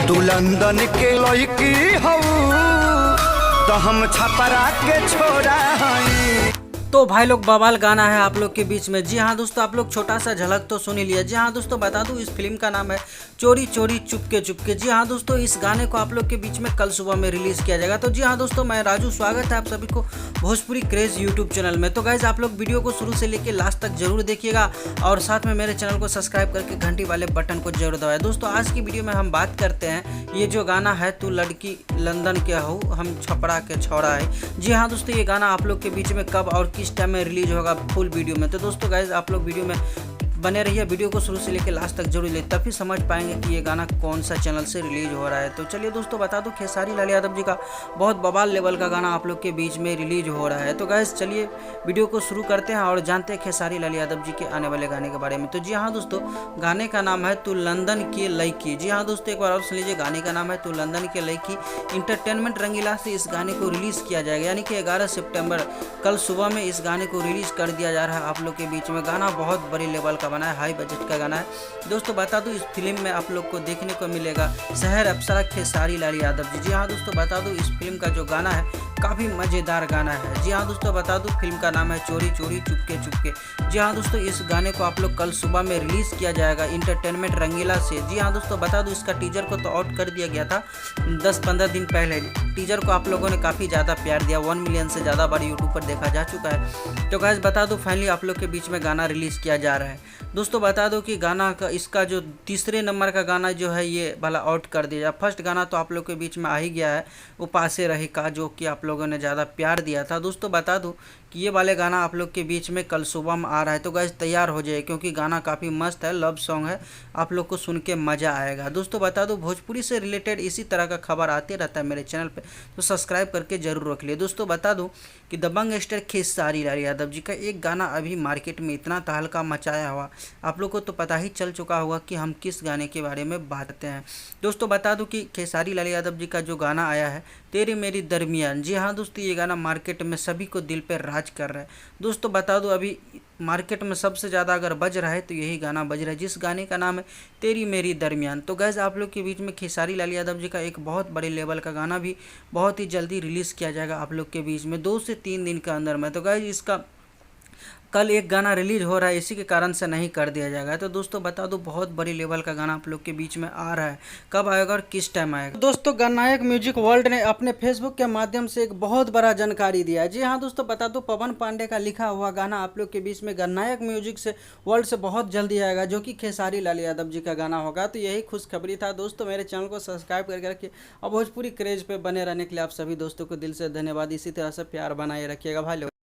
तू लंदन के लड़की हऊ तो हम छपरा के छोरा हई। तो भाई लोग बवाल गाना है आप लोग के बीच में। जी हाँ दोस्तों, आप लोग छोटा सा झलक तो सुन ही लिया। जी हाँ दोस्तों, बता दूं इस फिल्म का नाम है चोरी चोरी चुपके चुपके। जी हाँ दोस्तों, इस गाने को आप लोग के बीच में कल सुबह में रिलीज किया जाएगा। तो जी हाँ दोस्तों, मैं राजू, स्वागत है आप सभी को भोजपुरी क्रेज यूट्यूब चैनल में। तो गाइज आप लोग वीडियो को शुरू से लेकर लास्ट तक जरूर देखिएगा और साथ में मेरे चैनल को सब्सक्राइब करके घंटी वाले बटन को जरूर दबाएं। दोस्तों आज की वीडियो में हम बात करते हैं ये जो गाना है तू लड़की लंदन के हो हम छपरा के छोरा है। जी हाँ दोस्तों, ये गाना आप लोग के बीच में कब और किस टाइम में रिलीज होगा फुल वीडियो में। तो दोस्तों गाइज आप लोग वीडियो में बने रहिए, वीडियो को शुरू से लेकर लास्ट तक जरूर ले, तभी समझ पाएंगे कि ये गाना कौन सा चैनल से रिलीज हो रहा है। तो चलिए दोस्तों बता दूं खेसारी लाल यादव जी का बहुत बवाल लेवल का गाना आप लोग के बीच में रिलीज हो रहा है। तो गाइस चलिए वीडियो को शुरू करते हैं और जानते हैं खेसारी लाल यादव जी के आने वाले गाने के बारे में। तो जी हाँ दोस्तों, गाने का नाम है तू लंदन की लड़की। जी हाँ दोस्तों, एक बार और सुन लीजिए, गाने का नाम है तू लंदन की लड़की। इंटरटेनमेंट रंगीला से इस गाने को रिलीज किया जाएगा, यानी कि 11 सितंबर कल सुबह में इस गाने को रिलीज कर दिया जा रहा है आप लोग के बीच में। गाना बहुत बड़ी लेवल का बना है, हाई बजट का गाना है। दोस्तों बता दूं इस फिल्म में आप लोग को देखने को मिलेगा शहर अप्सरा खेसारी लाल यादव जी। जी हाँ दोस्तों, बता दूं इस फिल्म का जो गाना है काफ़ी मज़ेदार गाना है। जी हाँ दोस्तों, बता दूं फिल्म का नाम है चोरी चोरी चुपके चुपके। जी हाँ दोस्तों, इस गाने को आप लोग कल सुबह में रिलीज़ किया जाएगा इंटरटेनमेंट रंगीला से। जी हाँ दोस्तों, बता दूं इसका टीजर को तो आउट कर दिया गया था 10-15 दिन पहले। टीजर को आप लोगों ने काफ़ी ज़्यादा प्यार दिया, 1 मिलियन से ज़्यादा बार यूट्यूब पर देखा जा चुका है। तो गाइस बता दूं फाइनली आप लोग के बीच में गाना रिलीज़ किया जा रहा है। दोस्तों बता दो कि गाना का इसका जो तीसरे नंबर का गाना जो है ये वाला आउट कर दिया। फर्स्ट गाना तो आप लोग के बीच में आ ही गया है, वो पासे रही का, जो कि आप लोगों ने ज़्यादा प्यार दिया था। दोस्तों बता दूं कि ये वाले गाना आप लोग के बीच में कल सुबह में आ रहा है। तो गाइस तैयार हो जाए, क्योंकि गाना काफ़ी मस्त है, लव सॉन्ग है, आप लोग को सुन के मज़ा आएगा। दोस्तों बता दूं भोजपुरी से रिलेटेड इसी तरह का खबर आते रहता है मेरे चैनल पे, तो सब्सक्राइब करके जरूर रख लिए। दोस्तों बता दूं कि दबंग स्टार खेसारी लाल यादव जी का एक गाना अभी मार्केट में इतना तहलका मचाया हुआ, आप लोग को तो पता ही चल चुका होगा कि हम किस गाने के बारे में बात करते हैं। दोस्तों बता दूं कि खेसारी लाल यादव जी का जो गाना आया है तेरी मेरी दरमियान। जी हाँ दोस्तों, ये गाना मार्केट में सभी को दिल पे राज कर रहा है। दोस्तों बता दूं अभी मार्केट में सबसे ज़्यादा अगर बज रहा है तो यही गाना बज रहा है, जिस गाने का नाम है तेरी मेरी दरमियान। तो गैस आप लोग के बीच में खेसारी लाल यादव जी का एक बहुत बड़े लेवल का गाना भी बहुत ही जल्दी रिलीज़ किया जाएगा आप लोग के बीच में 2 से 3 दिन के अंदर में। तो गैस इसका कल एक गाना रिलीज हो रहा है, इसी के कारण से नहीं कर दिया जाएगा। तो दोस्तों बता दो बहुत बड़ी लेवल का गाना आप लोग के बीच में आ रहा है, कब आएगा और किस टाइम आएगा। दोस्तों गणनायक म्यूजिक वर्ल्ड ने अपने फेसबुक के माध्यम से एक बहुत बड़ा जानकारी दिया है। जी हाँ दोस्तों, बता दो पवन पांडे का लिखा हुआ गाना आप लोग के बीच में गणनायक म्यूजिक से वर्ल्ड से बहुत जल्दी आएगा, जो कि खेसारी लाल यादव जी का गाना होगा। तो यही खुशखबरी था दोस्तों। मेरे चैनल को सब्सक्राइब करके रखिए और भोजपुरी क्रेज पे बने रहने के लिए आप सभी दोस्तों को दिल से धन्यवाद। इसी तरह से प्यार बनाए रखिएगा भाई लोग।